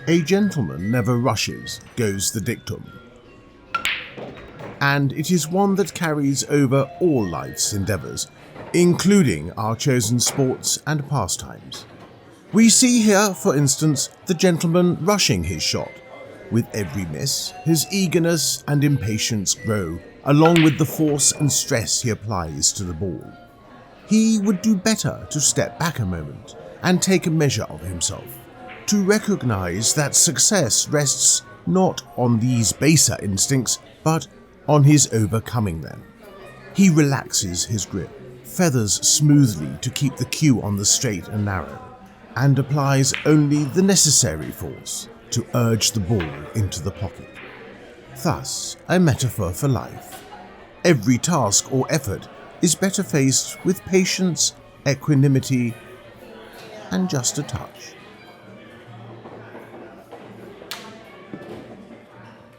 A gentleman never rushes, goes the dictum. And it is one that carries over all life's endeavours, including our chosen sports and pastimes. We see here, for instance, the gentleman rushing his shot. With every miss, his eagerness and impatience grow, along with the force and stress he applies to the ball. He would do better to step back a moment and take a measure of himself, to recognise that success rests not on these baser instincts, but on his overcoming them. He relaxes his grip, feathers smoothly to keep the cue on the straight and narrow, and applies only the necessary force to urge the ball into the pocket. Thus, a metaphor for life. Every task or effort is better faced with patience, equanimity, and just a touch.